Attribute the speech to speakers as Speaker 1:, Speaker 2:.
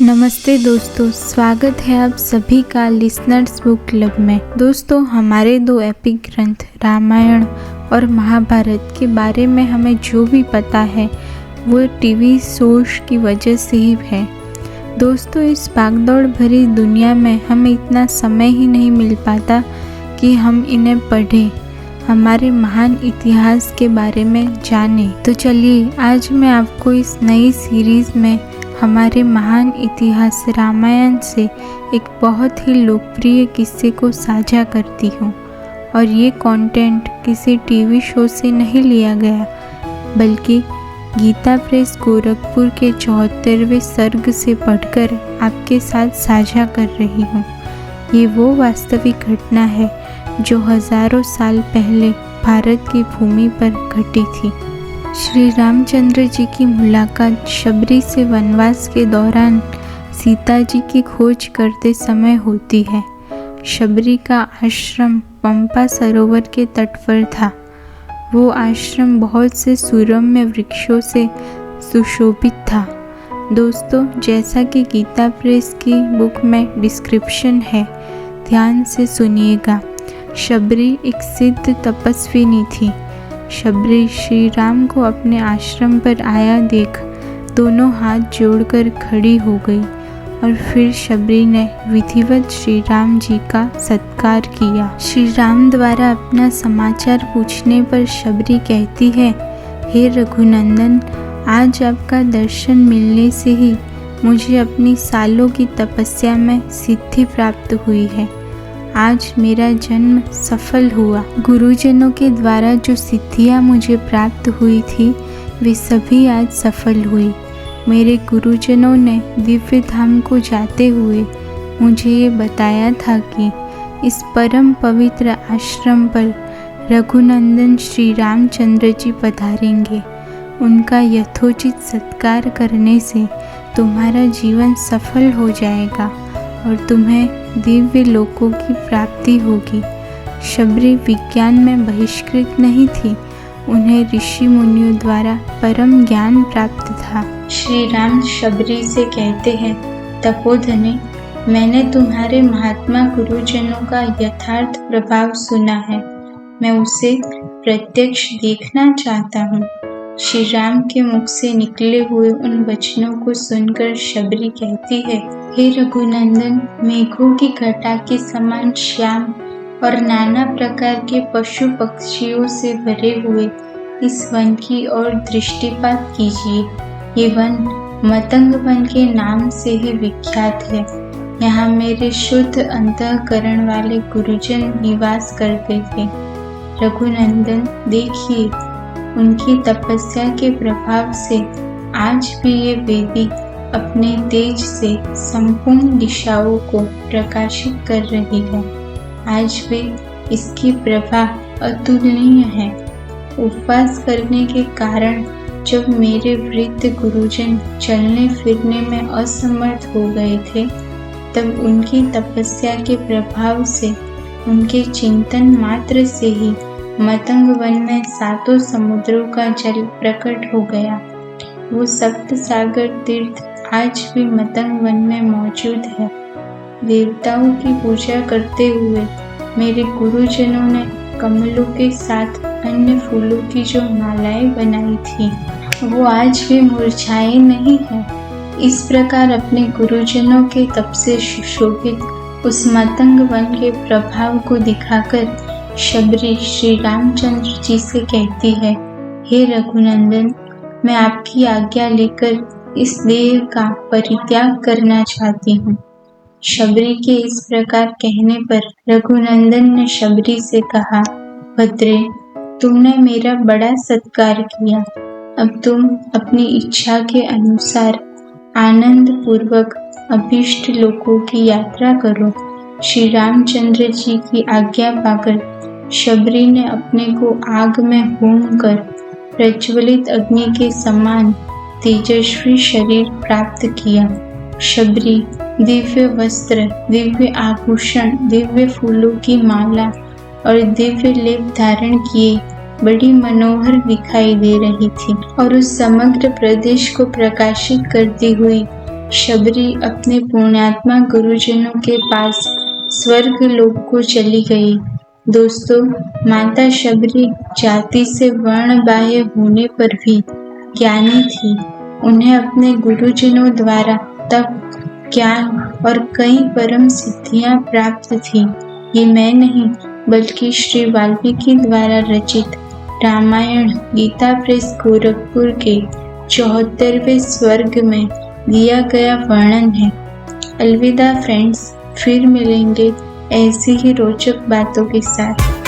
Speaker 1: नमस्ते दोस्तों, स्वागत है आप सभी का लिसनर्स बुक क्लब में। दोस्तों, हमारे दो एपिक ग्रंथ रामायण और महाभारत के बारे में हमें जो भी पता है वो टीवी शोज की वजह से ही है। दोस्तों, इस भागदौड़ भरी दुनिया में हमें इतना समय ही नहीं मिल पाता कि हम इन्हें पढ़ें, हमारे महान इतिहास के बारे में जानें। तो चलिए, आज मैं आपको इस नई सीरीज़ में हमारे महान इतिहास रामायण से एक बहुत ही लोकप्रिय किस्से को साझा करती हूँ। और ये कंटेंट किसी टीवी शो से नहीं लिया गया, बल्कि गीता प्रेस गोरखपुर के 74वें सर्ग से पढ़कर आपके साथ साझा कर रही हूँ। ये वो वास्तविक घटना है जो हजारों साल पहले भारत की भूमि पर घटी थी। श्री रामचंद्र जी की मुलाकात शबरी से वनवास के दौरान सीता जी की खोज करते समय होती है। शबरी का आश्रम पंपा सरोवर के तट पर था। वो आश्रम बहुत से सुरम्य वृक्षों से सुशोभित था। दोस्तों, जैसा कि गीता प्रेस की बुक में डिस्क्रिप्शन है, ध्यान से सुनिएगा। शबरी एक सिद्ध तपस्विनी थी। शबरी श्री राम को अपने आश्रम पर आया देख दोनों हाथ जोड़कर खड़ी हो गई और फिर शबरी ने विधिवत श्री राम जी का सत्कार किया। श्री राम द्वारा अपना समाचार पूछने पर शबरी कहती है, हे रघुनंदन, आज आपका दर्शन मिलने से ही मुझे अपनी सालों की तपस्या में सिद्धि प्राप्त हुई है। आज मेरा जन्म सफल हुआ। गुरुजनों के द्वारा जो सिद्धियां मुझे प्राप्त हुई थी वे सभी आज सफल हुई। मेरे गुरुजनों ने दिव्य धाम को जाते हुए मुझे ये बताया था कि इस परम पवित्र आश्रम पर रघुनंदन श्री रामचंद्र जी पधारेंगे। उनका यथोचित सत्कार करने से तुम्हारा जीवन सफल हो जाएगा और तुम्हें दिव्य लोकों की प्राप्ति होगी। शबरी विज्ञान में बहिष्कृत नहीं थी, उन्हें ऋषि मुनियों द्वारा परम ज्ञान प्राप्त था। श्री राम शबरी से कहते हैं, तपोधने, मैंने तुम्हारे महात्मा गुरुजनों का यथार्थ प्रभाव सुना है। मैं उसे प्रत्यक्ष देखना चाहता हूँ। श्री राम के मुख से निकले हुए उन वचनों को सुनकर शबरी कहती है, हे रघुनंदन, मेघों की घटा के समान श्याम और नाना प्रकार के पशु पक्षियों से भरे हुए इस वन की ओर दृष्टिपात कीजिए। ये वन मतंग वन के नाम से ही विख्यात है। यहाँ मेरे शुद्ध अंतःकरण वाले गुरुजन निवास करते थे। रघुनंदन, देखिए, उनकी तपस्या के प्रभाव से आज भी ये वेदी अपने तेज से संपूर्ण दिशाओं को प्रकाशित कर रही है। आज भी इसकी प्रभा अतुलनीय है। उपवास करने के कारण जब मेरे वृद्ध गुरुजन चलने फिरने में असमर्थ हो गए थे, तब उनकी तपस्या के प्रभाव से, उनके चिंतन मात्र से ही मतंग वन में 7 समुद्रों का जल प्रकट हो गया। वो सप्त सागर तीर्थ आज भी मतंग वन में मौजूद है। देवताओं की पूजा करते हुए मेरे गुरुजनों ने कमलों के साथ अन्य फूलों की जो मालाएं बनाई थी वो आज भी मुरझाए नहीं है। इस प्रकार अपने गुरुजनों के तप से सुशोभित उस मतंग वन के प्रभाव को दिखाकर शबरी श्री रामचंद्र जी से कहती है, हे रघुनंदन, मैं आपकी आज्ञा लेकर इस देह का परित्याग करना चाहती हूँ। शबरी के इस प्रकार कहने पर रघुनंदन ने शबरी से कहा, भद्रे, तुमने मेरा बड़ा सत्कार किया। अब तुम अपनी इच्छा के अनुसार आनंद पूर्वक अभीष्ट लोकों की यात्रा करो। श्री रामचंद्र जी की आज्ञा पाकर शबरी ने अपने को आग में होम कर प्रज्वलित अग्नि के समान तेजस्वी शरीर प्राप्त किया। शबरी दिव्य वस्त्र, दिव्य आभूषण, दिव्य फूलों की माला और दिव्य लेप धारण किए बड़ी मनोहर दिखाई दे रही थी और उस समग्र प्रदेश को प्रकाशित करती हुई शबरी अपने पुण्यात्मा गुरुजनों के पास स्वर्ग लोक को चली गई। दोस्तों, माता शबरी जाति से वर्ण बाह्य होने पर भी ज्ञानी थी। उन्हें अपने गुरुजनों द्वारा तप, ज्ञान और कई परम सिद्धियां प्राप्त थी। ये मैं नहीं, बल्कि श्री वाल्मीकि द्वारा रचित रामायण गीता प्रेस गोरखपुर के 74वें स्वर्ग में दिया गया वर्णन है। अलविदा फ्रेंड्स, फिर मिलेंगे ऐसी ही रोचक बातों के साथ।